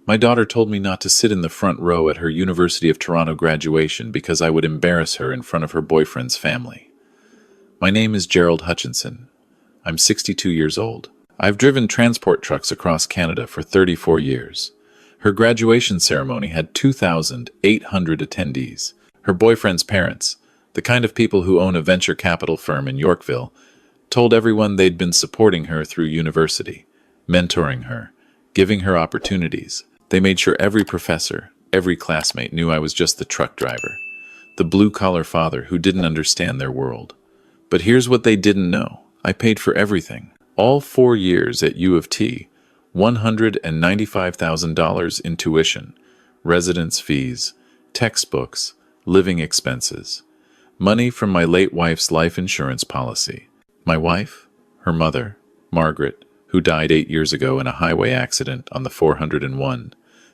My daughter told me not to sit in the front row at her University of Toronto graduation because I would embarrass her in front of her boyfriend's family. My name is Gerald Hutchinson. I'm 62 years old. I've driven transport trucks across Canada for 34 years. Her graduation ceremony had 2,800 attendees. Her boyfriend's parents, the kind of people who own a venture capital firm in Yorkville, told everyone they'd been supporting her through university, mentoring her, giving her opportunities. They made sure every professor, every classmate knew I was just the truck driver, the blue-collar father who didn't understand their world. But here's what they didn't know. I paid for everything. All 4 years at U of T, $195,000 in tuition, residence fees, textbooks, living expenses, money from my late wife's life insurance policy. My wife, her mother, Margaret, who died 8 years ago in a highway accident on the 401,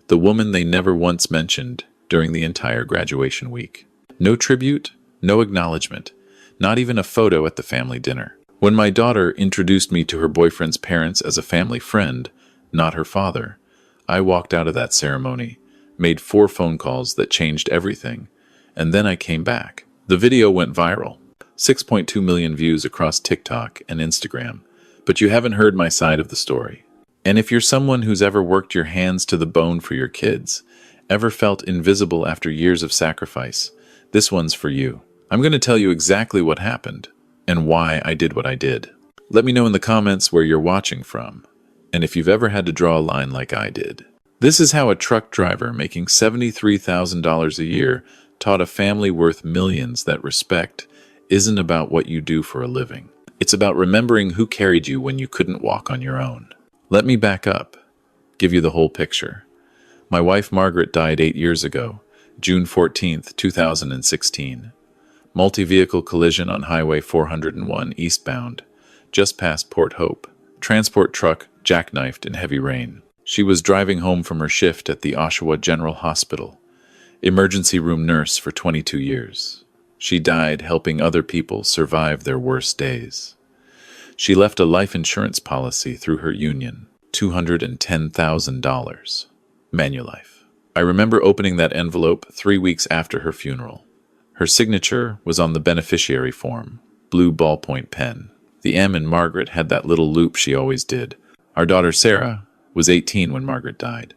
the woman they never once mentioned during the entire graduation week. No tribute, no acknowledgement, not even a photo at the family dinner. When my daughter introduced me to her boyfriend's parents as a family friend, not her father, I walked out of that ceremony, made 4 phone calls that changed everything, and then I came back. The video went viral, 6.2 million views across TikTok and Instagram, but you haven't heard my side of the story. And if you're someone who's ever worked your hands to the bone for your kids, ever felt invisible after years of sacrifice, this one's for you. I'm going to tell you exactly what happened and why I did what I did. Let me know in the comments where you're watching from, and if you've ever had to draw a line like I did. This is how a truck driver making $73,000 a year taught a family worth millions that respect isn't about what you do for a living. It's about remembering who carried you when you couldn't walk on your own. Let me back up, give you the whole picture. My wife Margaret died 8 years ago, June 14th, 2016. Multi-vehicle collision on Highway 401 eastbound, just past Port Hope. Transport truck jackknifed in heavy rain. She was driving home from her shift at the Oshawa General Hospital, emergency room nurse for 22 years. She died helping other people survive their worst days. She left a life insurance policy through her union, $210,000. Manulife. I remember opening that envelope 3 weeks after her funeral. Her signature was on the beneficiary form, blue ballpoint pen. The M in Margaret had that little loop she always did. Our daughter Sarah was 18 when Margaret died.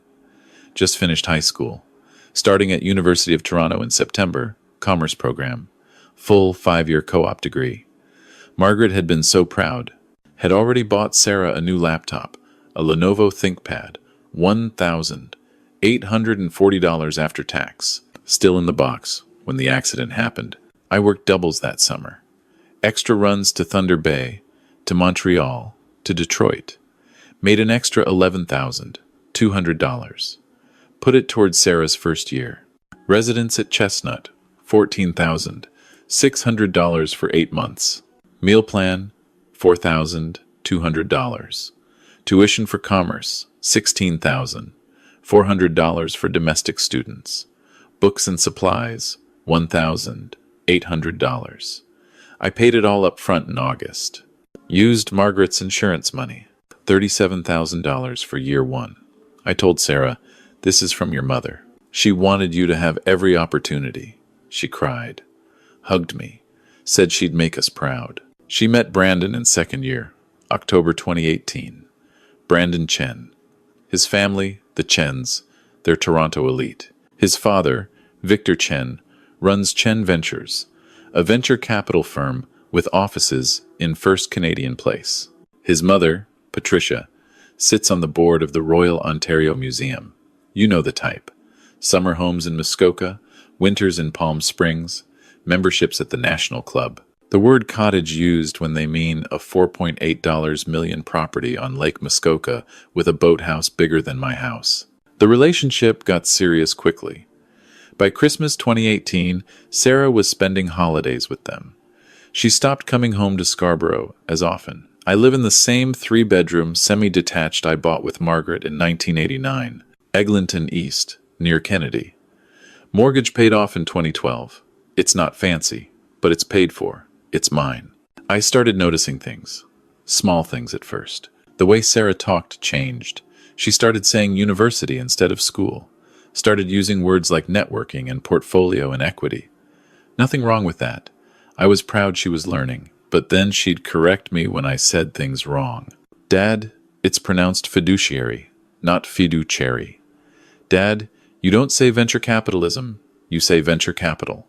Just finished high school. Starting at University of Toronto in September, Commerce program. Full 5-year co-op degree. Margaret had been so proud. Had already bought Sarah a new laptop, a Lenovo ThinkPad, $1,840 after tax. Still in the box when the accident happened. I worked doubles that summer. Extra runs to Thunder Bay, to Montreal, to Detroit. Made an extra $11,200. Put it towards Sarah's first year. Residence at Chestnut, $14,600 for 8 months. Meal plan, $4,200. Tuition for Commerce, $16,400 for domestic students. Books and supplies, $1,800. I paid it all up front in August. Used Margaret's insurance money, $37,000 for year 1. I told Sarah, "This is from your mother. She wanted you to have every opportunity." She cried, hugged me, said she'd make us proud. She met Brandon in 2nd year, October 2018. Brandon Chen. His family, the Chens, they're Toronto elite. His father, Victor Chen, runs Chen Ventures, a venture capital firm with offices in First Canadian Place. His mother, Patricia, sits on the board of the Royal Ontario Museum. You know the type. Summer homes in Muskoka, winters in Palm Springs, memberships at the National Club. The word cottage used when they mean a $4.8 million property on Lake Muskoka with a boathouse bigger than my house. The relationship got serious quickly. By Christmas 2018, Sarah was spending holidays with them. She stopped coming home to Scarborough as often. I live in the same 3-bedroom, semi-detached I bought with Margaret in 1989, Eglinton East, near Kennedy. Mortgage paid off in 2012. It's not fancy, but it's paid for. It's mine. I started noticing things. Small things at first. The way Sarah talked changed. She started saying university instead of school, started using words like networking and portfolio and equity. Nothing wrong with that. I was proud she was learning, but then she'd correct me when I said things wrong. Dad, it's pronounced fiduciary, not fiduciary. Dad, you don't say venture capitalism, you say venture capital.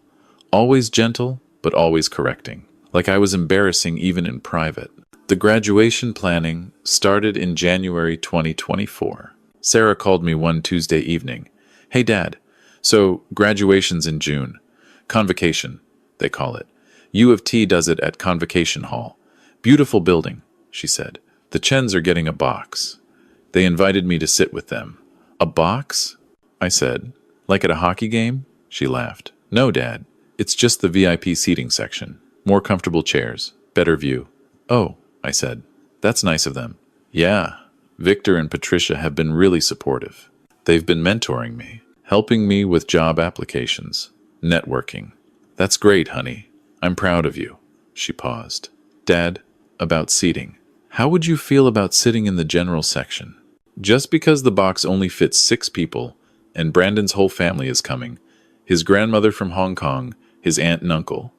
Always gentle, but always correcting. Like I was embarrassing even in private. The graduation planning started in January 2024. Sarah called me one Tuesday evening. Hey Dad, so graduation's in June. Convocation, they call it. U of T does it at Convocation Hall. Beautiful building, she said. The Chens are getting a box. They invited me to sit with them. A box? I said. Like at a hockey game? She laughed. No, Dad. It's just the VIP seating section. More comfortable chairs. Better view. Oh, I said. That's nice of them. Yeah. Victor and Patricia have been really supportive. They've been mentoring me, helping me with job applications, networking. That's great, honey. I'm proud of you. She paused. Dad, about seating. How would you feel about sitting in the general section? Just because the box only fits 6 people, and Brandon's whole family is coming, his grandmother from Hong Kong, his aunt and uncle.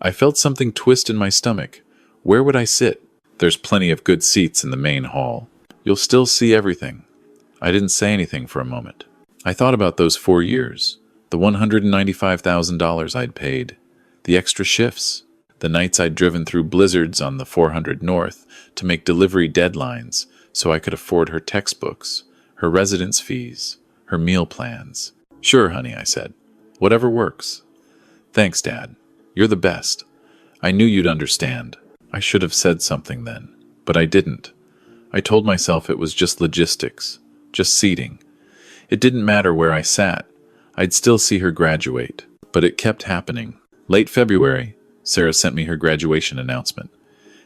I felt something twist in my stomach. Where would I sit? There's plenty of good seats in the main hall. You'll still see everything. I didn't say anything for a moment. I thought about those 4 years, the $195,000 I'd paid, the extra shifts, the nights I'd driven through blizzards on the 400 North to make delivery deadlines so I could afford her textbooks, her residence fees, her meal plans. Sure, honey, I said. Whatever works. Thanks, Dad. You're the best. I knew you'd understand. I should have said something then, but I didn't. I told myself it was just logistics, just seating. It didn't matter where I sat. I'd still see her graduate. But it kept happening. Late February, Sarah sent me her graduation announcement.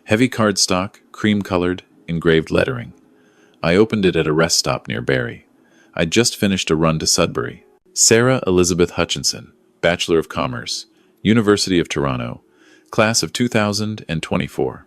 Heavy cardstock, cream-colored, engraved lettering. I opened it at a rest stop near Barrie. I'd just finished a run to Sudbury. Sarah Elizabeth Hutchinson, Bachelor of Commerce, University of Toronto, Class of 2024.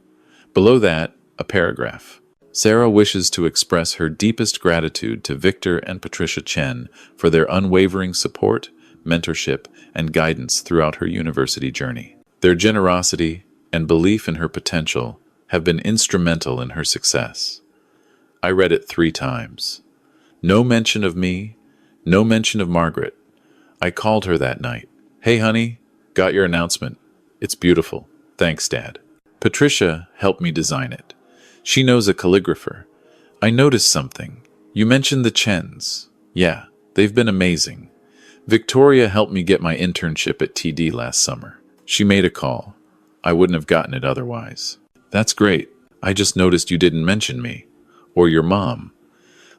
Below that, a paragraph. Sarah wishes to express her deepest gratitude to Victor and Patricia Chen for their unwavering support, mentorship, and guidance throughout her university journey. Their generosity and belief in her potential have been instrumental in her success. I read it 3 times. No mention of me, no mention of Margaret. I called her that night. Hey, honey, got your announcement. It's beautiful. Thanks, Dad. Patricia helped me design it. She knows a calligrapher. I noticed something. You mentioned the Chens. Yeah, they've been amazing. Victoria helped me get my internship at TD last summer. She made a call. I wouldn't have gotten it otherwise. That's great. I just noticed you didn't mention me. Or your mom.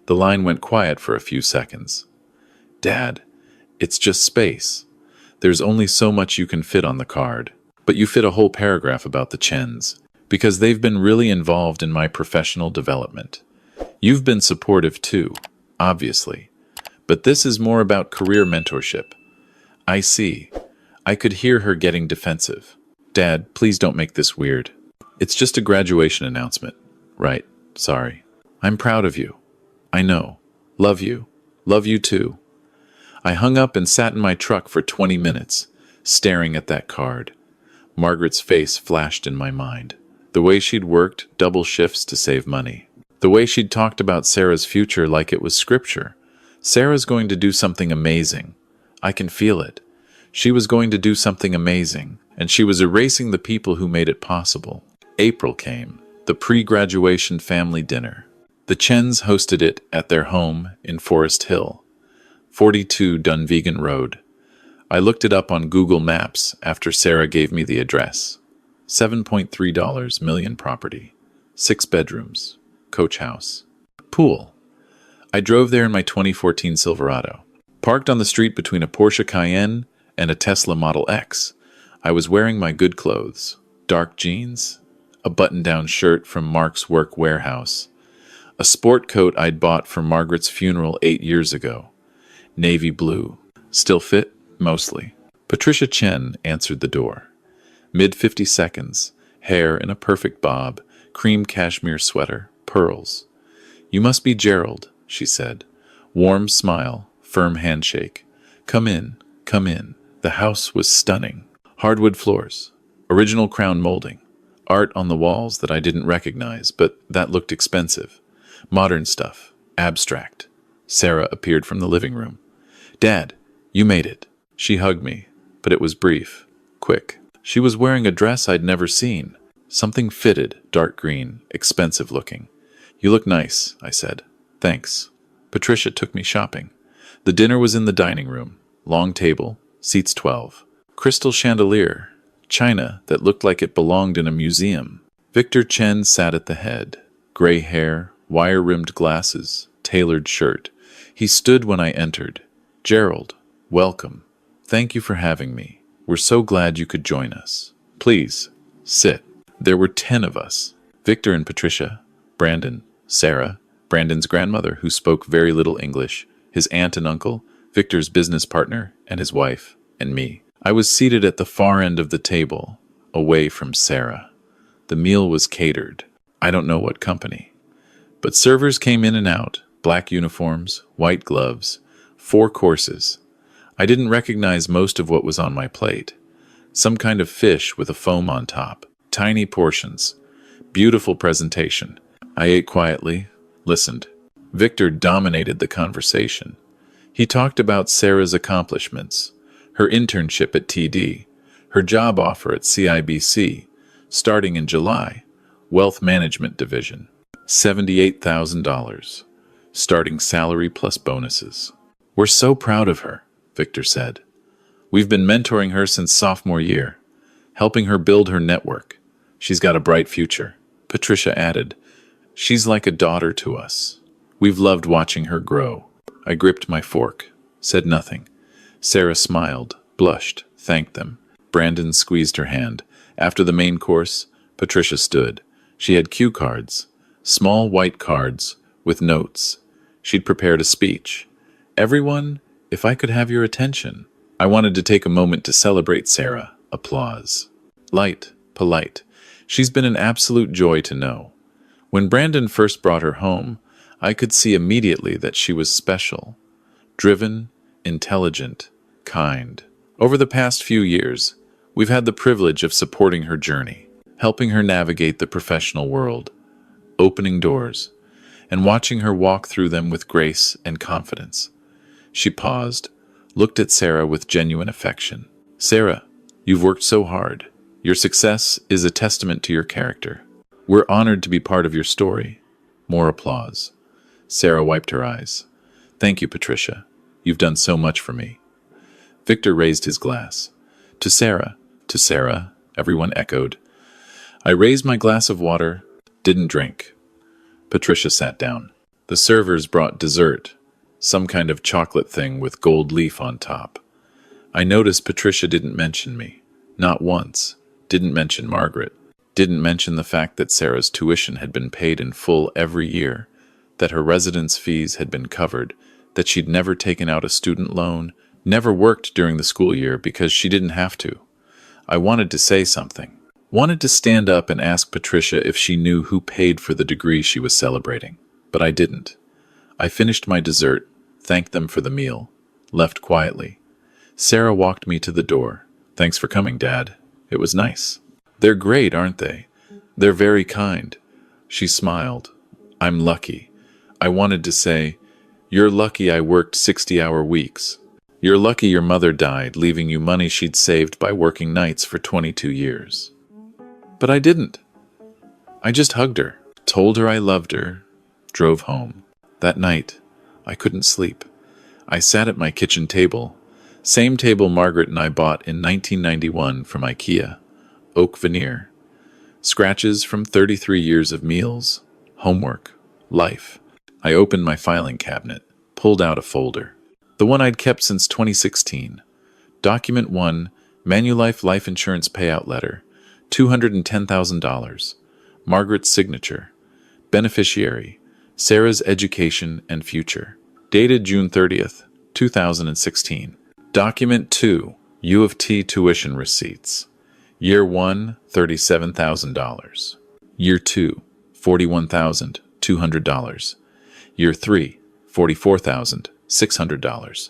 The line went quiet for a few seconds. Dad, it's just space. There's only so much you can fit on the card. But you fit a whole paragraph about the Chens, because they've been really involved in my professional development. You've been supportive too, obviously. But this is more about career mentorship. I see. I could hear her getting defensive. Dad, please don't make this weird. It's just a graduation announcement. Right, sorry. I'm proud of you. I know. Love you. Love you too. I hung up and sat in my truck for 20 minutes, staring at that card. Margaret's face flashed in my mind. The way she'd worked double shifts to save money. The way she'd talked about Sarah's future like it was scripture. Sarah's going to do something amazing. I can feel it. She was going to do something amazing, and she was erasing the people who made it possible. April came, the pre-graduation family dinner. The Chens hosted it at their home in Forest Hill, 42 Dunvegan Road. I looked it up on Google Maps after Sarah gave me the address. $7.3 million property, 6 bedrooms, coach house, pool. I drove there in my 2014 Silverado. Parked on the street between a Porsche Cayenne and a Tesla Model X. I was wearing my good clothes, dark jeans, a button-down shirt from Mark's Work Warehouse, a sport coat I'd bought for Margaret's funeral 8 years ago, navy blue, still fit, mostly. Patricia Chen answered the door. Mid-50 seconds, hair in a perfect bob, cream cashmere sweater, pearls. "You must be Gerald," she said. Warm smile, firm handshake. "Come in, come in." The house was stunning. Hardwood floors, original crown molding, art on the walls that I didn't recognize, but that looked expensive. Modern stuff, abstract. Sarah appeared from the living room. "Dad, you made it." She hugged me, but it was brief, quick. She was wearing a dress I'd never seen. Something fitted, dark green, expensive looking. "You look nice," I said. "Thanks." Patricia took me shopping. The dinner was in the dining room. Long table, seats 12. Crystal chandelier, china that looked like it belonged in a museum. Victor Chen sat at the head. Gray hair, wire-rimmed glasses, tailored shirt. He stood when I entered. "Gerald, welcome. Thank you for having me. We're so glad you could join us. Please, sit." There were 10 of us. Victor and Patricia, Brandon, Sarah, Brandon's grandmother, who spoke very little English, his aunt and uncle, Victor's business partner, and his wife, and me. I was seated at the far end of the table, away from Sarah. The meal was catered. I don't know what company. But servers came in and out, black uniforms, white gloves, 4 courses. I didn't recognize most of what was on my plate. Some kind of fish with a foam on top. Tiny portions. Beautiful presentation. I ate quietly, listened. Victor dominated the conversation. He talked about Sarah's accomplishments, her internship at TD, her job offer at CIBC, starting in July, Wealth Management Division, $78,000, starting salary plus bonuses. "We're so proud of her," Victor said. "We've been mentoring her since sophomore year, helping her build her network. She's got a bright future." Patricia added, "She's like a daughter to us. We've loved watching her grow." I gripped my fork, said nothing. Sarah smiled, blushed, thanked them. Brandon squeezed her hand. After the main course, Patricia stood. She had cue cards, small white cards with notes. She'd prepared a speech. "Everyone, if I could have your attention." I wanted to take a moment to celebrate Sarah. Applause. Light, polite. She's been an absolute joy to know. When Brandon first brought her home, I could see immediately that she was special. Driven, intelligent, kind. Over the past few years, we've had the privilege of supporting her journey, helping her navigate the professional world, opening doors, and watching her walk through them with grace and confidence. She paused, looked at Sarah with genuine affection. "Sarah, you've worked so hard. Your success is a testament to your character. We're honored to be part of your story." More applause. Sarah wiped her eyes. "Thank you, Patricia. You've done so much for me." Victor raised his glass. To Sarah, everyone echoed. I raised my glass of water, didn't drink. Patricia sat down. The servers brought dessert, some kind of chocolate thing with gold leaf on top. I noticed Patricia didn't mention me. Not once. Didn't mention Margaret. Didn't mention the fact that Sarah's tuition had been paid in full every year, that her residence fees had been covered, that she'd never taken out a student loan, never worked during the school year because she didn't have to. I wanted to say something. Wanted to stand up and ask Patricia if she knew who paid for the degree she was celebrating, but I didn't. I finished my dessert, thanked them for the meal, left quietly. Sarah walked me to the door. "Thanks for coming, Dad. It was nice." "They're great, aren't they? They're very kind." She smiled. "I'm lucky." I wanted to say, "You're lucky I worked 60-hour weeks. You're lucky your mother died, leaving you money she'd saved by working nights for 22 years. But I didn't. I just hugged her, told her I loved her, drove home. That night, I couldn't sleep. I sat at my kitchen table, same table Margaret and I bought in 1991 from IKEA, oak veneer. Scratches from 33 years of meals, homework, life. I opened my filing cabinet, pulled out a folder. The one I'd kept since 2016. Document 1, Manulife Life Insurance Payout Letter, $210,000. Margaret's signature. Beneficiary, Sarah's education and future. Dated June 30th, 2016. Document 2, U of T tuition receipts. Year 1, $37,000. Year 2, $41,200. Year 3, $44,600.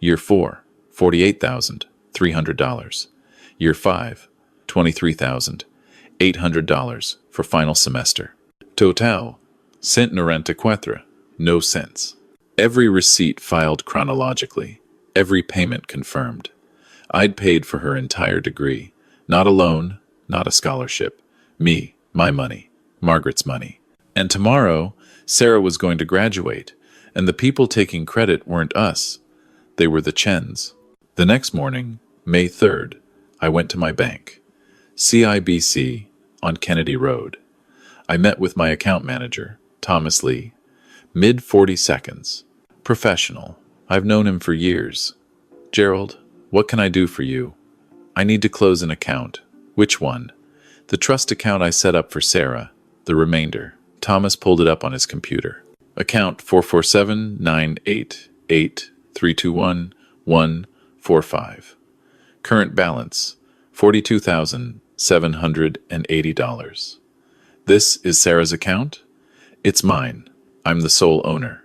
Year 4, $48,300. Year 5, $23,800 for final semester. Total, $194, no cents. Every receipt filed chronologically, every payment confirmed. I'd paid for her entire degree. Not a loan, not a scholarship. Me, my money, Margaret's money. And tomorrow, Sarah was going to graduate, and the people taking credit weren't us. They were the Chens. The next morning, May 3rd, I went to my bank, CIBC, on Kennedy Road. I met with my account manager, Thomas Lee. Mid 40 seconds. Professional. I've known him for years. Gerald, what can I do for you? I need to close an account. Which one? The trust account I set up for Sarah. The remainder. Thomas pulled it up on his computer. Account 447-988-321-145. Current balance, $42,780. This is Sarah's account? It's mine. I'm the sole owner.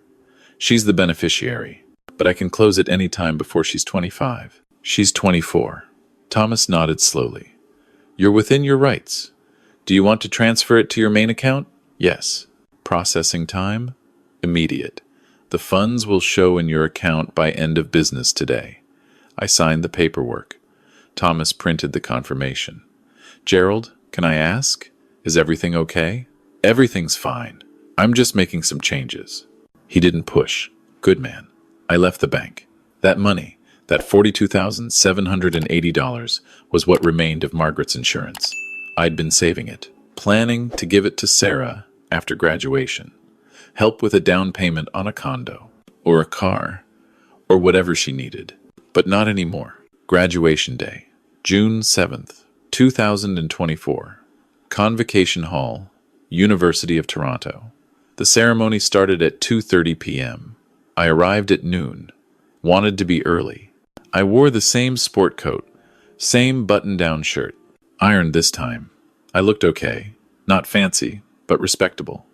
She's the beneficiary, but I can close it any time before she's 25. She's 24. Thomas nodded slowly. You're within your rights. Do you want to transfer it to your main account? Yes. Processing time? Immediate. The funds will show in your account by end of business today. I signed the paperwork. Thomas printed the confirmation. Gerald, can I ask? Is everything okay? Everything's fine. I'm just making some changes. He didn't push. Good man. I left the bank. That money, that $42,780, was what remained of Margaret's insurance. I'd been saving it, planning to give it to Sarah after graduation. Help with a down payment on a condo, or a car, or whatever she needed. But not anymore. Graduation day, June 7th, 2024. Convocation Hall, University of Toronto. The ceremony started at 2:30 p.m. I arrived at noon. Wanted to be early. I wore the same sport coat, same button-down shirt. Ironed this time. I looked okay. Not fancy, but respectable.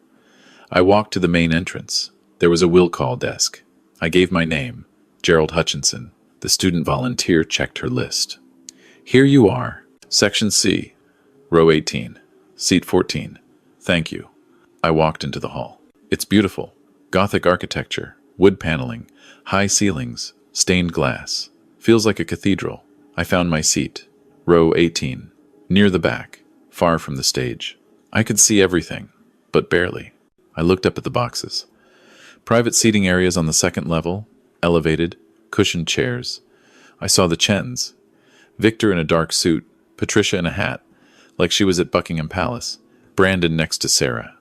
I walked to the main entrance. There was a will call desk. I gave my name, Gerald Hutchinson. The student volunteer checked her list. Here you are. Section C, row 18, seat 14. Thank you. I walked into the hall. It's beautiful. Gothic architecture, wood paneling, high ceilings, stained glass. Feels like a cathedral. I found my seat, row 18, near the back, far from the stage. I could see everything, but barely. I looked up at the boxes. Private seating areas on the second level, elevated, cushioned chairs. I saw the Chens. Victor in a dark suit, Patricia in a hat, like she was at Buckingham Palace. Brandon next to Sarah.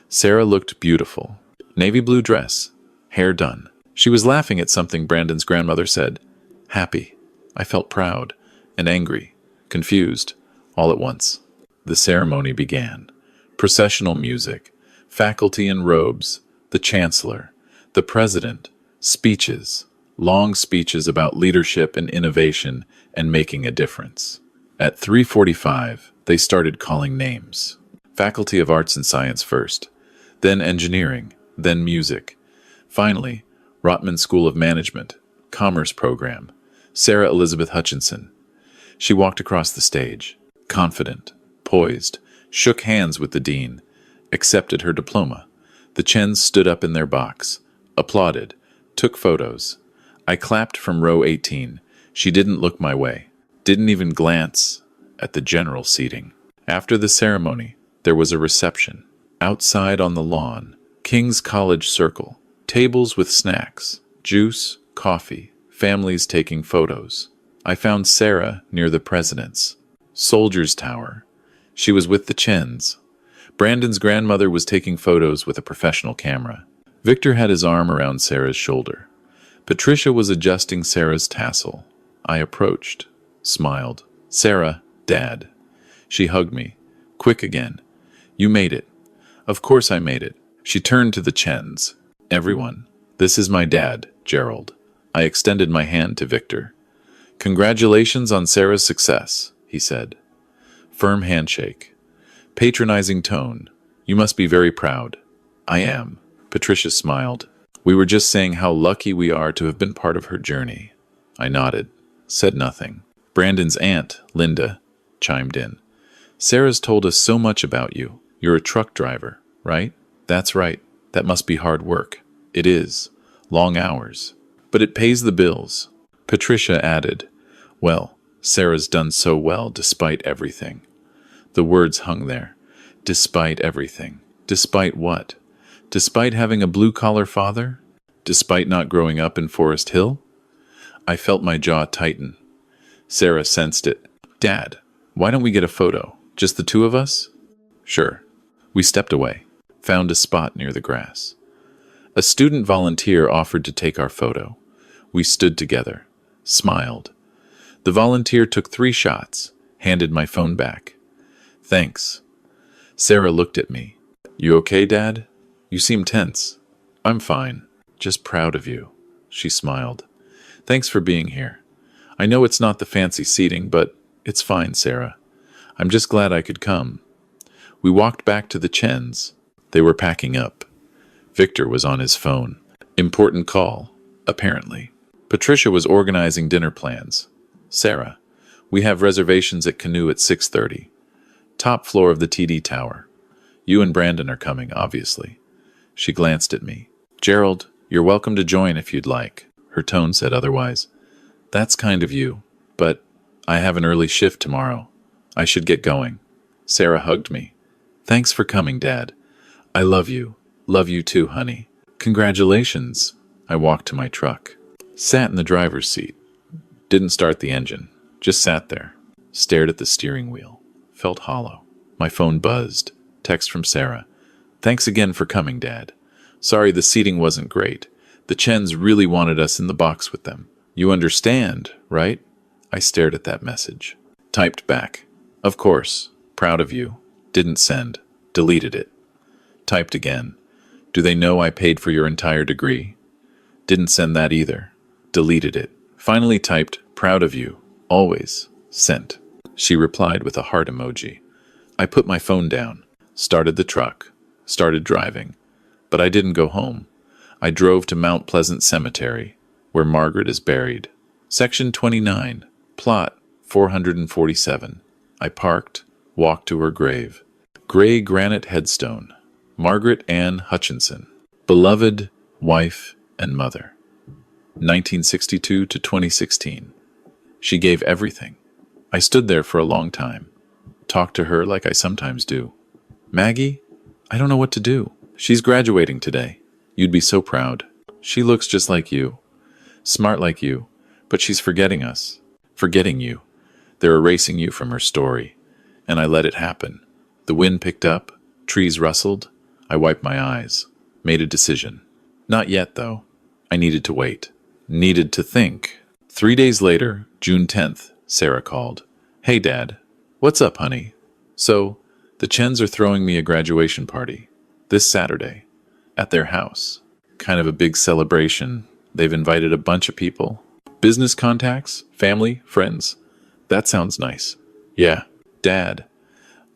Sarah looked beautiful. Navy blue dress, hair done. She was laughing at something Brandon's grandmother said. Happy. I felt proud and angry, confused, all at once. The ceremony began. Processional music, faculty in robes, the chancellor, the president, speeches, long speeches about leadership and innovation and making a difference. At 3:45, they started calling names. Faculty of Arts and Science first, then Engineering, then Music. Finally, Rotman School of Management, Commerce Program, Sarah Elizabeth Hutchinson. She walked across the stage, confident, poised, shook hands with the dean, accepted her diploma. The Chens stood up in their box, applauded, took photos. I clapped from row 18. She didn't look my way, didn't even glance at the general seating. After the ceremony, there was a reception. Outside on the lawn, King's College Circle, tables with snacks, juice, coffee, families taking photos. I found Sarah near the president's. Soldiers Tower. She was with the Chens. Brandon's grandmother was taking photos with a professional camera. Victor had his arm around Sarah's shoulder. Patricia was adjusting Sarah's tassel. I approached, smiled. Sarah, Dad. She hugged me. Quick again. You made it. Of course I made it. She turned to the Chens. Everyone, this is my dad, Gerald. I extended my hand to Victor. Congratulations on Sarah's success, he said. Firm handshake. Patronizing tone. You must be very proud. I am. Patricia smiled. We were just saying how lucky we are to have been part of her journey. I nodded, said nothing. Brandon's aunt, Linda, chimed in. Sarah's told us so much about you. You're a truck driver, right? That's right. That must be hard work. It is. Long hours. But it pays the bills. Patricia added, Well, Sarah's done so well despite everything. The words hung there. Despite everything. Despite what? Despite having a blue-collar father? Despite not growing up in Forest Hill? I felt my jaw tighten. Sarah sensed it. Dad, why don't we get a photo? Just the two of us? Sure. We stepped away, found a spot near the grass. A student volunteer offered to take our photo. We stood together, smiled. The volunteer took 3 shots, handed my phone back. Thanks. Sarah looked at me. You okay, Dad? You seem tense. I'm fine. Just proud of you. She smiled. Thanks for being here. I know it's not the fancy seating, but it's fine, Sarah. I'm just glad I could come. We walked back to the Chens. They were packing up. Victor was on his phone. Important call, apparently. Patricia was organizing dinner plans. Sarah, we have reservations at Canoe at 6:30. Top floor of the TD Tower. You and Brandon are coming, obviously. She glanced at me. Gerald, you're welcome to join if you'd like. Her tone said otherwise. That's kind of you, but I have an early shift tomorrow. I should get going. Sarah hugged me. Thanks for coming, Dad. I love you. Love you too, honey. Congratulations. I walked to my truck. Sat in the driver's seat. Didn't start the engine. Just sat there. Stared at the steering wheel. Felt hollow. My phone buzzed. Text from Sarah. Thanks again for coming, Dad. Sorry the seating wasn't great. The Chens really wanted us in the box with them. You understand, right? I stared at that message. Typed back. Of course. Proud of you. Didn't send. Deleted it. Typed again. Do they know I paid for your entire degree? Didn't send that either. Deleted it. Finally typed, proud of you. Always. Sent. She replied with a heart emoji. I put my phone down. Started the truck. Started driving. But I didn't go home. I drove to Mount Pleasant Cemetery, where Margaret is buried. Section 29. Plot 447. I parked, walked to her grave. Gray granite headstone. Margaret Ann Hutchinson. Beloved wife and mother. 1962 to 2016. She gave everything. I stood there for a long time. Talked to her like I sometimes do. Maggie, I don't know what to do. She's graduating today. You'd be so proud. She looks just like you. Smart like you. But she's forgetting us. Forgetting you. They're erasing you from her story. And I let it happen. The wind picked up. Trees rustled. I wiped my eyes. Made a decision. Not yet, though. I needed to wait. Needed to think. 3 days later, June 10th, Sarah called. Hey, Dad. What's up, honey? So, the Chens are throwing me a graduation party. This Saturday. At their house. Kind of a big celebration. They've invited a bunch of people. Business contacts, family, friends. That sounds nice. Yeah. Dad,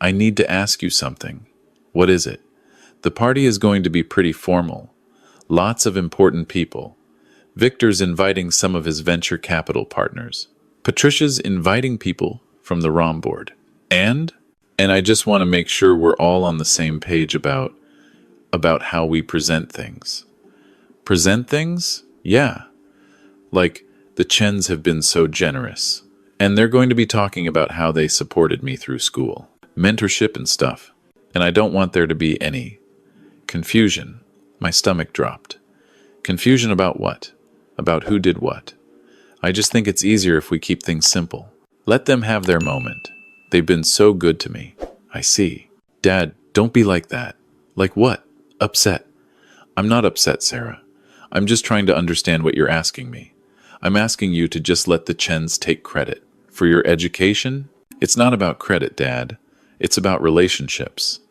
I need to ask you something. What is it? The party is going to be pretty formal. Lots of important people. Victor's inviting some of his venture capital partners. Patricia's inviting people from the ROM board. And I just want to make sure we're all on the same page about how we present things. Present things? Yeah. Like, the Chens have been so generous. And they're going to be talking about how they supported me through school. Mentorship and stuff. And I don't want there to be any confusion. My stomach dropped. Confusion about what? About who did what? I just think it's easier if we keep things simple. Let them have their moment. They've been so good to me. I see. Dad, don't be like that. Like what? Upset. I'm not upset, Sarah. I'm just trying to understand what you're asking me. I'm asking you to just let the Chens take credit. For your education? It's not about credit, Dad. It's about relationships.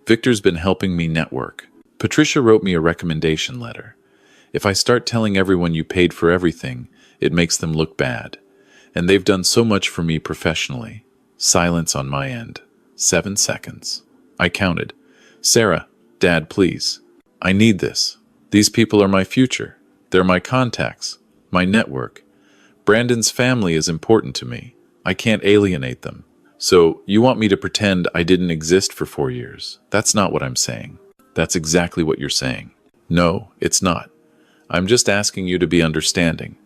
Victor's been helping me network. Patricia wrote me a recommendation letter. If I start telling everyone you paid for everything, it makes them look bad. And they've done so much for me professionally. Silence on my end. 7 seconds. I counted. Sarah, Dad, please. I need this. These people are my future. They're my contacts, my network. Brandon's family is important to me. I can't alienate them. So, you want me to pretend I didn't exist for 4 years? That's not what I'm saying. That's exactly what you're saying. No, it's not. I'm just asking you to be understanding.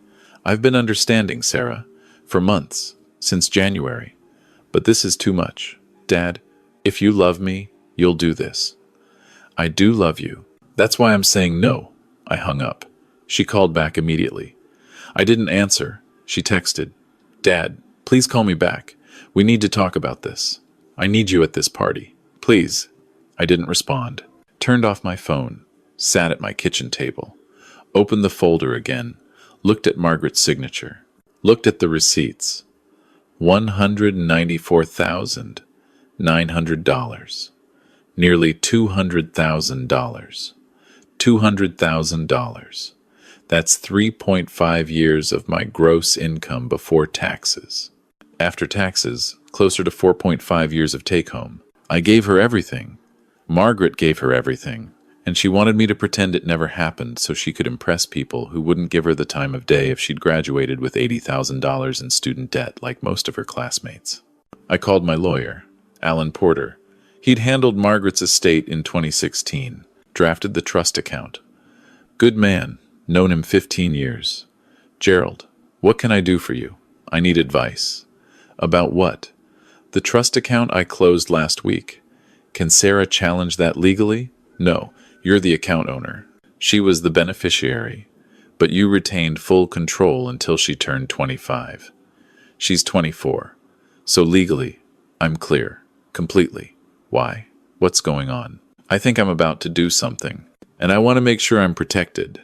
I've been understanding, Sarah, for months, since January. But this is too much. Dad, if you love me, you'll do this. I do love you. That's why I'm saying no. I hung up. She called back immediately. I didn't answer. She texted, Dad, please call me back. We need to talk about this. I need you at this party. Please. I didn't respond. Turned off my phone, sat at my kitchen table, opened the folder again, looked at Margaret's signature, looked at the receipts. $194,900. Nearly $200,000. $200,000. That's 3.5 years of my gross income before taxes. After taxes, closer to 4.5 years of take-home. I gave her everything. Margaret gave her everything, and she wanted me to pretend it never happened so she could impress people who wouldn't give her the time of day if she'd graduated with $80,000 in student debt like most of her classmates. I called my lawyer, Alan Porter. He'd handled Margaret's estate in 2016, drafted the trust account. Good man, known him 15 years. Gerald, what can I do for you? I need advice. About what? The trust account I closed last week. Can Sarah challenge that legally? No, you're the account owner. She was the beneficiary, but you retained full control until she turned 25. She's 24, so legally, I'm clear, completely. Why? What's going on? I think I'm about to do something, and I want to make sure I'm protected.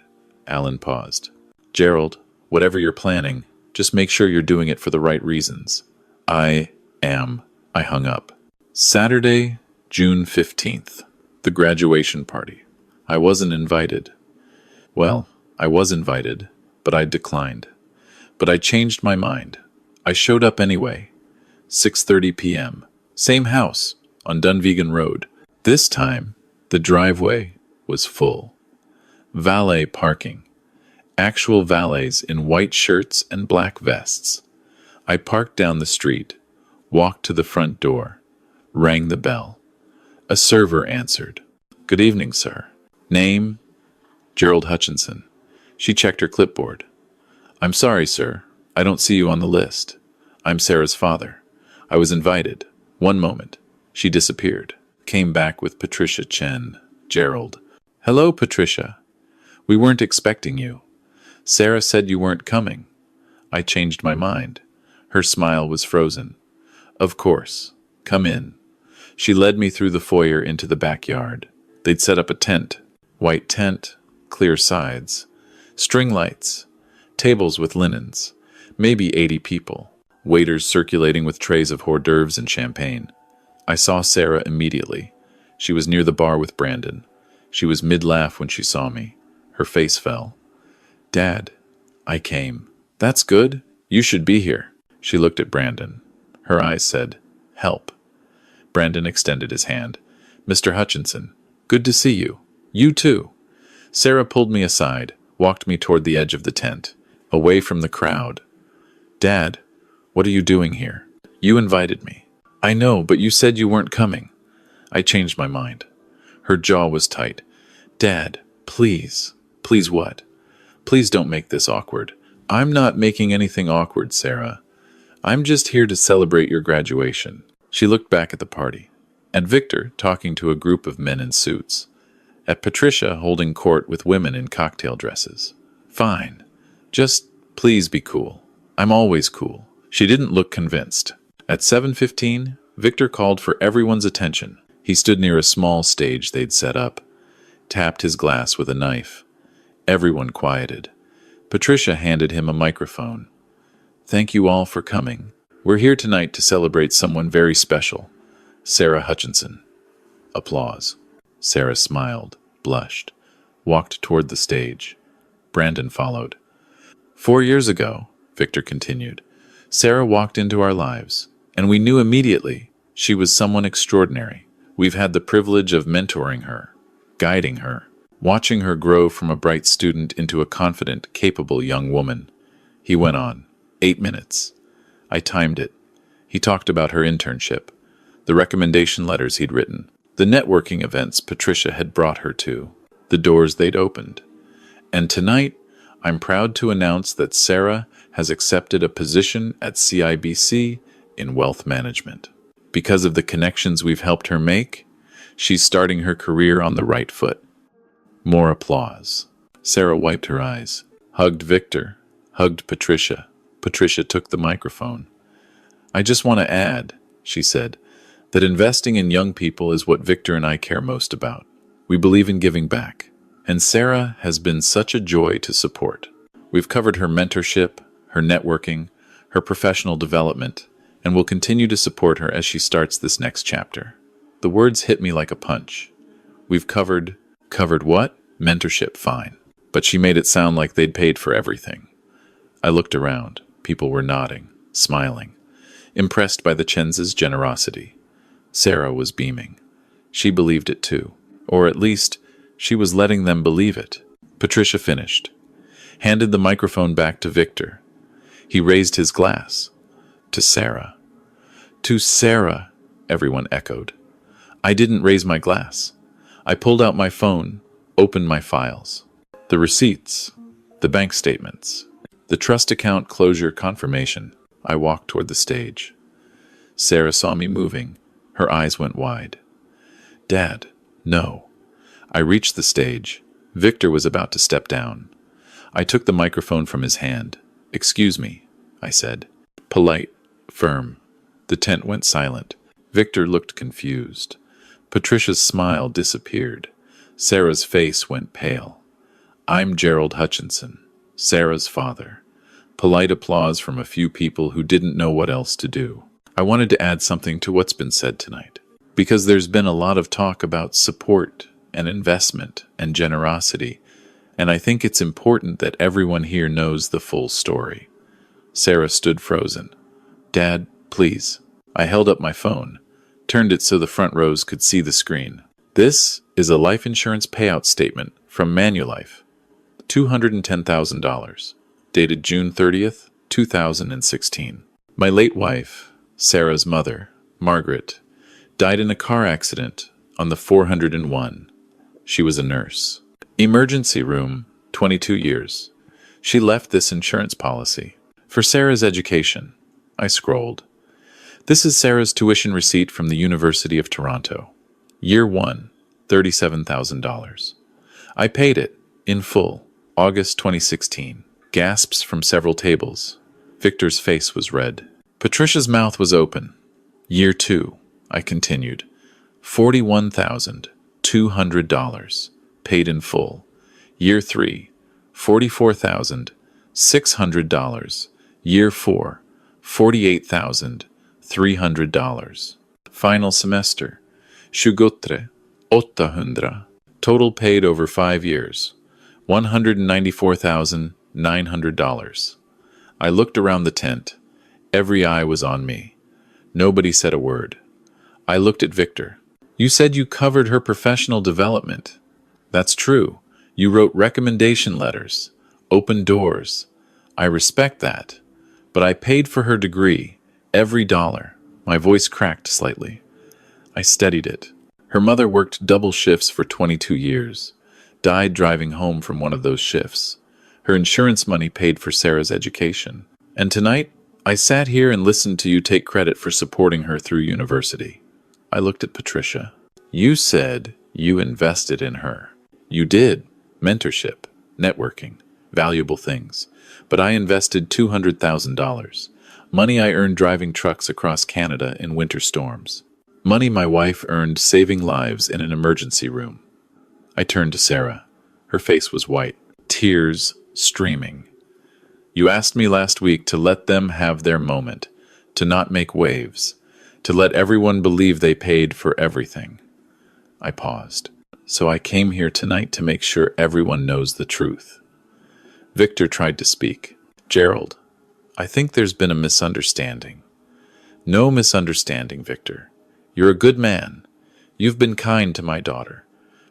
Alan paused. Gerald, whatever you're planning, just make sure you're doing it for the right reasons. I hung up. Saturday, June 15th. The graduation party. I wasn't invited. Well, I was invited, but I declined. But I changed my mind. I showed up anyway. 6:30 p.m. Same house, on Dunvegan Road. This time, the driveway was full. Valet parking. Actual valets in white shirts and black vests. I parked down the street, walked to the front door, rang the bell. A server answered. Good evening, sir. Name? Gerald Hutchinson. She checked her clipboard. I'm sorry, sir. I don't see you on the list. I'm Sarah's father. I was invited. One moment. She disappeared. Came back with Patricia Chen. Gerald. Hello, Patricia. We weren't expecting you. Sarah said you weren't coming. I changed my mind. Her smile was frozen. Of course. Come in. She led me through the foyer into the backyard. They'd set up a tent. White tent, clear sides, string lights, tables with linens, maybe 80 people, waiters circulating with trays of hors d'oeuvres and champagne. I saw Sarah immediately. She was near the bar with Brandon. She was mid-laugh when she saw me. Her face fell. Dad, I came. That's good. You should be here. She looked at Brandon. Her eyes said, help. Brandon extended his hand. Mr. Hutchinson, good to see you. You too. Sarah pulled me aside, walked me toward the edge of the tent, away from the crowd. Dad, what are you doing here? You invited me. I know, but you said you weren't coming. I changed my mind. Her jaw was tight. Dad, please. Please what? Please don't make this awkward. I'm not making anything awkward, Sarah. I'm just here to celebrate your graduation. She looked back at the party. At Victor, talking to a group of men in suits. At Patricia, holding court with women in cocktail dresses. Fine. Just please be cool. I'm always cool. She didn't look convinced. At 7:15, Victor called for everyone's attention. He stood near a small stage they'd set up, tapped his glass with a knife. Everyone quieted. Patricia handed him a microphone. Thank you all for coming. We're here tonight to celebrate someone very special. Sarah Hutchinson. Applause. Sarah smiled, blushed, walked toward the stage. Brandon followed. 4 years ago, Victor continued, Sarah walked into our lives, and we knew immediately she was someone extraordinary. We've had the privilege of mentoring her, guiding her. watching her grow from a bright student into a confident, capable young woman. He went on. 8 minutes. I timed it. He talked about her internship, the recommendation letters he'd written, the networking events Patricia had brought her to, the doors they'd opened. And tonight, I'm proud to announce that Sarah has accepted a position at CIBC in wealth management. Because of the connections we've helped her make, she's starting her career on the right foot. More applause. Sarah wiped her eyes, hugged Victor, hugged Patricia. Patricia took the microphone. I just want to add, she said, that investing in young people is what Victor and I care most about. We believe in giving back, and Sarah has been such a joy to support. We've covered her mentorship, her networking, her professional development, and will continue to support her as she starts this next chapter. The words hit me like a punch. We've covered what? Mentorship, fine. But she made it sound like they'd paid for everything. I looked around. People were nodding, smiling, impressed by the Chenz's generosity. Sarah was beaming. She believed it too. Or at least, she was letting them believe it. Patricia finished, handed the microphone back to Victor. He raised his glass. To Sarah. To Sarah, everyone echoed. I didn't raise my glass. I pulled out my phone, opened my files. The receipts, the bank statements, the trust account closure confirmation. I walked toward the stage. Sarah saw me moving. Her eyes went wide. Dad, no. I reached the stage. Victor was about to step down. I took the microphone from his hand. Excuse me, I said. Polite, firm. The tent went silent. Victor looked confused. Patricia's smile disappeared. Sarah's face went pale. I'm Gerald Hutchinson, Sarah's father. Polite applause from a few people who didn't know what else to do. I wanted to add something to what's been said tonight, because there's been a lot of talk about support and investment and generosity, and I think it's important that everyone here knows the full story. Sarah stood frozen. Dad, please. I held up my phone, turned it so the front rows could see the screen. This is a life insurance payout statement from Manulife. $210,000, dated June 30th, 2016. My late wife, Sarah's mother, Margaret, died in a car accident on the 401. She was a nurse. Emergency room, 22 years. She left this insurance policy. For Sarah's education, I scrolled. This is Sarah's tuition receipt from the University of Toronto. Year 1, $37,000. I paid it, in full, August 2016. Gasps from several tables. Victor's face was red. Patricia's mouth was open. Year 2, I continued. $41,200. Paid in full. Year 3, $44,600. Year 4, $48,300. Final semester, 23,800. Total paid over 5 years, $194,900. I looked around the tent. Every eye was on me. Nobody said a word. I looked at Victor. You said you covered her professional development. That's true. You wrote recommendation letters, opened doors. I respect that. But I paid for her degree, every dollar. My voice cracked slightly. I steadied it. Her mother worked double shifts for 22 years, died driving home from one of those shifts. Her insurance money paid for Sarah's education. And tonight, I sat here and listened to you take credit for supporting her through university. I looked at Patricia. You said you invested in her. You did. Mentorship, networking, valuable things. But I invested $200,000. Money I earned driving trucks across Canada in winter storms. Money my wife earned saving lives in an emergency room. I turned to Sarah. Her face was white, tears streaming. You asked me last week to let them have their moment, to not make waves, to let everyone believe they paid for everything. I paused. So I came here tonight to make sure everyone knows the truth. Victor tried to speak. Gerald, I think there's been a misunderstanding. No misunderstanding, Victor. You're a good man. You've been kind to my daughter.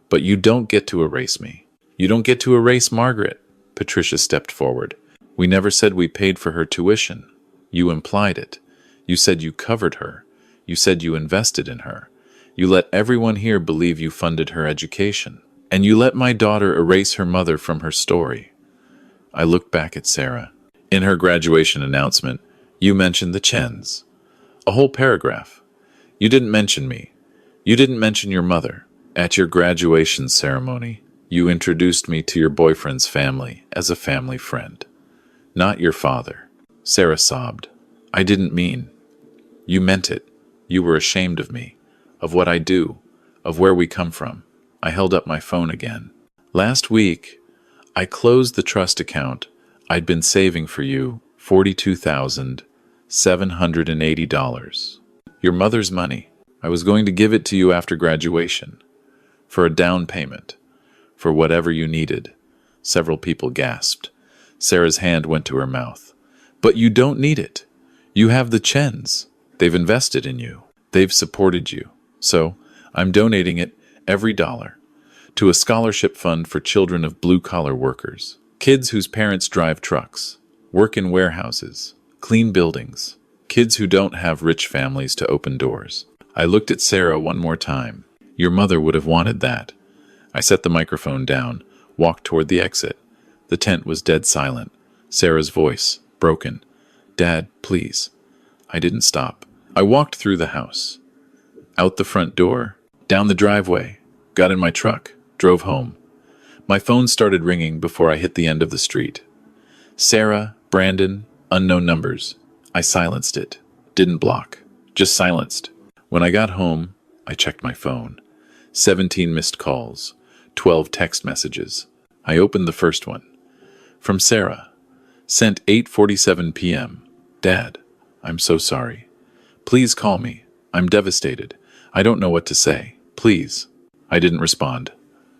But you don't get to erase me. You don't get to erase Margaret. Patricia stepped forward. We never said we paid for her tuition. You implied it. You said you covered her. You said you invested in her. You let everyone here believe you funded her education. And you let my daughter erase her mother from her story. I looked back at Sarah. In her graduation announcement, you mentioned the Chens. A whole paragraph. You didn't mention me. You didn't mention your mother. At your graduation ceremony, you introduced me to your boyfriend's family as a family friend. Not your father. Sarah sobbed. I didn't mean. You meant it. You were ashamed of me, of what I do, of where we come from. I held up my phone again. Last week, I closed the trust account I'd been saving for you, $42,780. Your mother's money. I was going to give it to you after graduation, for a down payment, for whatever you needed. Several people gasped. Sarah's hand went to her mouth. But you don't need it. You have the Chens. They've invested in you. They've supported you. So, I'm donating it, every dollar, to a scholarship fund for children of blue-collar workers. Kids whose parents drive trucks, work in warehouses, clean buildings. Kids who don't have rich families to open doors. I looked at Sarah one more time. Your mother would have wanted that. I set the microphone down, walked toward the exit. The tent was dead silent. Sarah's voice, broken. Dad, please. I didn't stop. I walked through the house. Out the front door, down the driveway, got in my truck, drove home. My phone started ringing before I hit the end of the street. Sarah, Brandon, unknown numbers. I silenced it. Didn't block. Just silenced. When I got home, I checked my phone. 17 missed calls. 12 text messages. I opened the first one. From Sarah. Sent 8:47 p.m. Dad, I'm so sorry. Please call me. I'm devastated. I don't know what to say. Please. I didn't respond.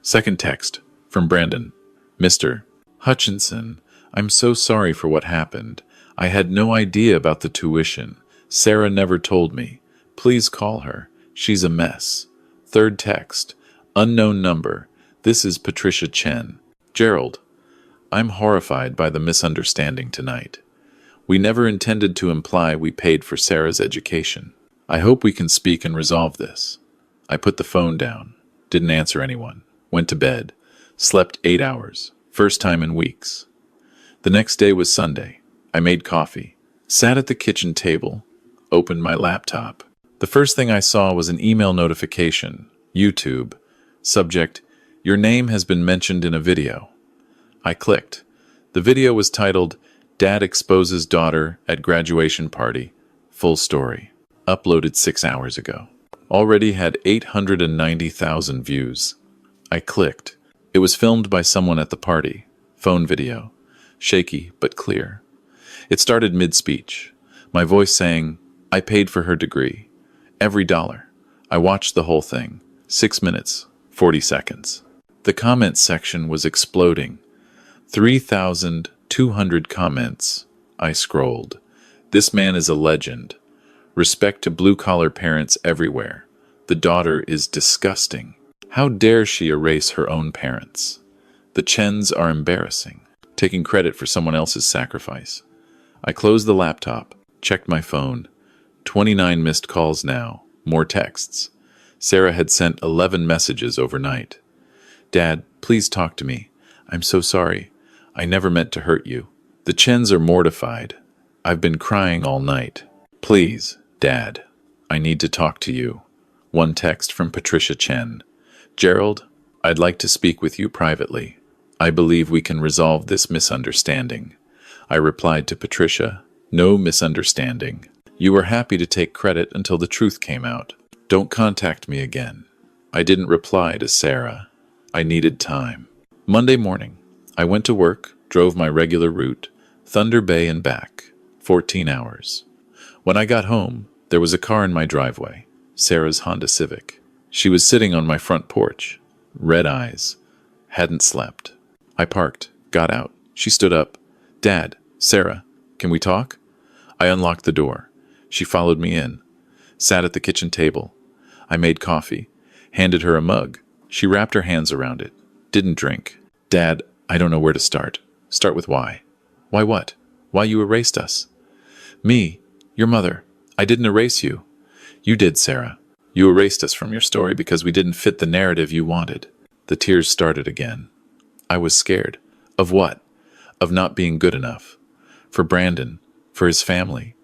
Second text. From Brandon. Mr. Hutchinson, I'm so sorry for what happened. I had no idea about the tuition. Sarah never told me. Please call her. She's a mess. Third text. Unknown number. This is Patricia Chen. Gerald, I'm horrified by the misunderstanding tonight. We never intended to imply we paid for Sarah's education. I hope we can speak and resolve this. I put the phone down. Didn't answer anyone. Went to bed. Slept 8 hours. First time in weeks. The next day was Sunday. I made coffee, sat at the kitchen table, opened my laptop. The first thing I saw was an email notification, YouTube. Subject, your name has been mentioned in a video. I clicked. The video was titled, Dad Exposes Daughter at Graduation Party. Full story. Uploaded 6 hours ago. Already had 890,000 views. I clicked. It was filmed by someone at the party. Phone video. Shaky, but clear. It started mid-speech. My voice saying, I paid for her degree. Every dollar. I watched the whole thing. 6 minutes, 40 seconds. The comments section was exploding. 3,200 comments. I scrolled. This man is a legend. Respect to blue-collar parents everywhere. The daughter is disgusting. How dare she erase her own parents? The Chens are embarrassing. Taking credit for someone else's sacrifice. I closed the laptop, checked my phone. 29 missed calls now, more texts. Sarah had sent 11 messages overnight. Dad, please talk to me. I'm so sorry. I never meant to hurt you. The Chens are mortified. I've been crying all night. Please, Dad, I need to talk to you. One text from Patricia Chen. Gerald, I'd like to speak with you privately. I believe we can resolve this misunderstanding. I replied to Patricia, no misunderstanding. You were happy to take credit until the truth came out. Don't contact me again. I didn't reply to Sarah. I needed time. Monday morning, I went to work, drove my regular route, Thunder Bay and back, 14 hours. When I got home, there was a car in my driveway, Sarah's Honda Civic. She was sitting on my front porch, red eyes, hadn't slept. I parked, got out. She stood up. Dad, Sarah, can we talk? I unlocked the door. She followed me in, sat at the kitchen table. I made coffee, handed her a mug. She wrapped her hands around it. Didn't drink. Dad, I don't know where to start. Start with why. Why what? Why you erased us. Me, your mother. I didn't erase you. You did, Sarah. You erased us from your story because we didn't fit the narrative you wanted. The tears started again. I was scared. Of what? Of not being good enough. For Brandon. For his family.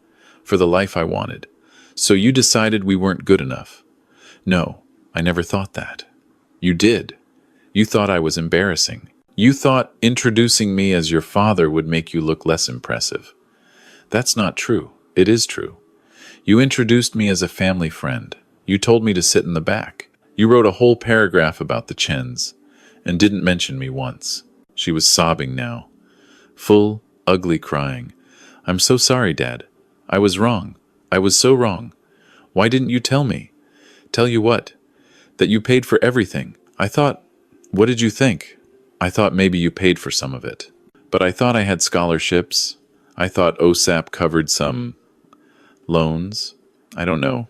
For the life I wanted. So you decided we weren't good enough. No, I never thought that. You did. You thought I was embarrassing. You thought introducing me as your father would make you look less impressive. That's not true. It is true. You introduced me as a family friend. You told me to sit in the back. You wrote a whole paragraph about the Chens, and didn't mention me once. She was sobbing now. Full, ugly crying. I'm so sorry, Dad. I was wrong. I was so wrong. Why didn't you tell me? Tell you what? That you paid for everything. I thought... What did you think? I thought maybe you paid for some of it. But I thought I had scholarships. I thought OSAP covered some... loans. I don't know.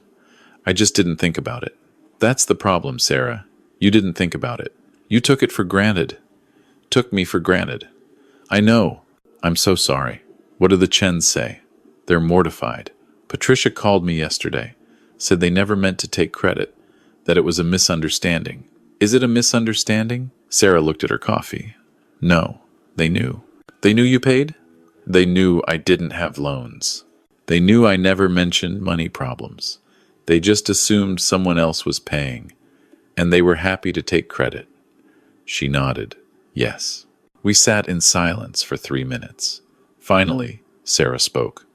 I just didn't think about it. That's the problem, Sarah. You didn't think about it. You took it for granted. Took me for granted. I know. I'm so sorry. What do the Chens say? They're mortified. Patricia called me yesterday. Said they never meant to take credit. That it was a misunderstanding. Is it a misunderstanding? Sarah looked at her coffee. No. They knew. They knew you paid? They knew I didn't have loans. They knew I never mentioned money problems. They just assumed someone else was paying. And they were happy to take credit. She nodded. Yes. We sat in silence for 3 minutes. Finally, Sarah spoke.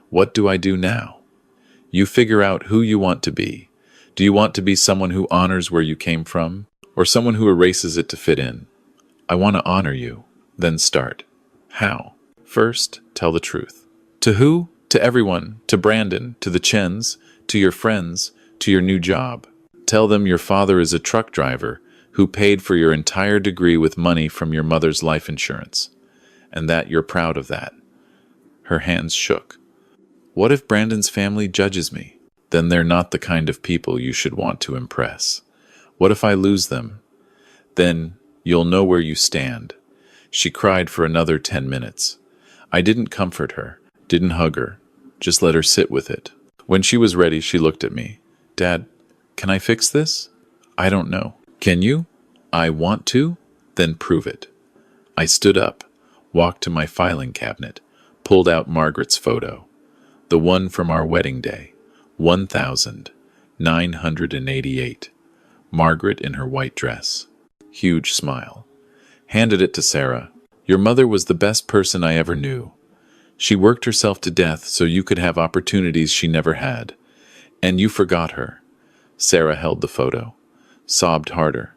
What do I do now? You figure out who you want to be. Do you want to be someone who honors where you came from, or someone who erases it to fit in? I want to honor you. Then start. How? First, tell the truth. To who? To everyone. To Brandon. To the Chens. To your friends. To your new job. Tell them your father is a truck driver who paid for your entire degree with money from your mother's life insurance, and that you're proud of that. Her hands shook. What if Brandon's family judges me? Then they're not the kind of people you should want to impress. What if I lose them? Then you'll know where you stand. She cried for another 10 minutes. I didn't comfort her, didn't hug her, just let her sit with it. When she was ready, she looked at me. Dad, can I fix this? I don't know. Can you? I want to? Then prove it. I stood up, walked to my filing cabinet, pulled out Margaret's photo. The one from our wedding day. 1,988. Margaret in her white dress. Huge smile. Handed it to Sarah. Your mother was the best person I ever knew. She worked herself to death so you could have opportunities she never had. And you forgot her. Sarah held the photo. Sobbed harder.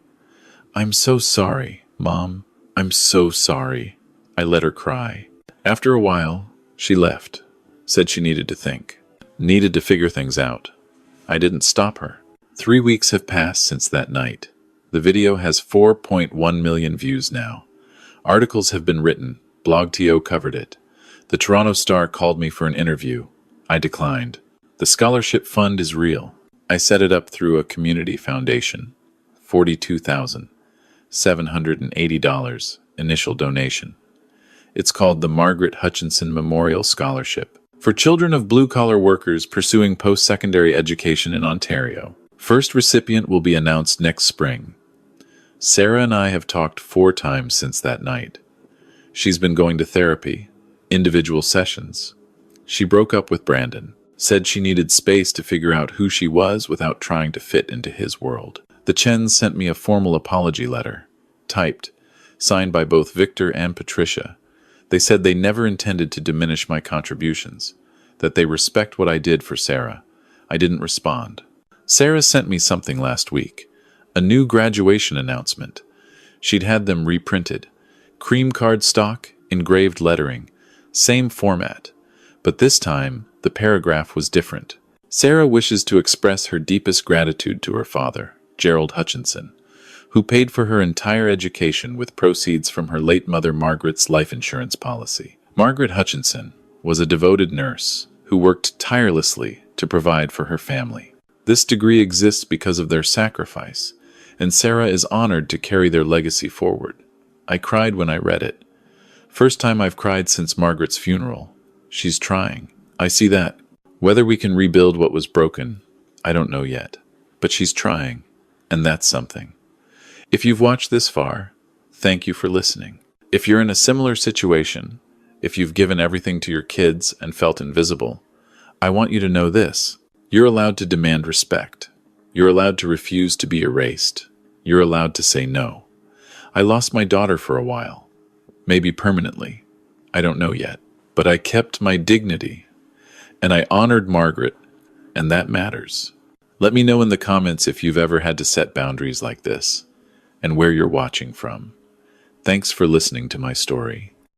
I'm so sorry, Mom. I'm so sorry. I let her cry. After a while, she left. Said she needed to think. Needed to figure things out. I didn't stop her. 3 weeks have passed since that night. The video has 4.1 million views now. Articles have been written. BlogTO covered it. The Toronto Star called me for an interview. I declined. The scholarship fund is real. I set it up through a community foundation. $42,780 initial donation. It's called the Margaret Hutchinson Memorial Scholarship for children of blue-collar workers pursuing post-secondary education in Ontario. First recipient will be announced next spring. Sarah and I have talked 4 times since that night. She's been going to therapy, individual sessions. She broke up with Brandon. Said she needed space to figure out who she was without trying to fit into his world. The Chens sent me a formal apology letter, typed, signed by both Victor and Patricia. They said they never intended to diminish my contributions, that they respect what I did for Sarah. I didn't respond. Sarah sent me something last week, a new graduation announcement. She'd had them reprinted, cream cardstock, engraved lettering, same format, but this time the paragraph was different. Sarah wishes to express her deepest gratitude to her father, Gerald Hutchinson, who paid for her entire education with proceeds from her late mother Margaret's life insurance policy. Margaret Hutchinson was a devoted nurse who worked tirelessly to provide for her family. This degree exists because of their sacrifice, and Sarah is honored to carry their legacy forward. I cried when I read it. First time I've cried since Margaret's funeral. She's trying. I see that. Whether we can rebuild what was broken, I don't know yet. But she's trying, and that's something. If you've watched this far, thank you for listening. If you're in a similar situation, if you've given everything to your kids and felt invisible, I want you to know this. You're allowed to demand respect. You're allowed to refuse to be erased. You're allowed to say no. I lost my daughter for a while. Maybe permanently. I don't know yet. But I kept my dignity. And I honored Margaret, and that matters. Let me know in the comments if you've ever had to set boundaries like this, and where you're watching from. Thanks for listening to my story.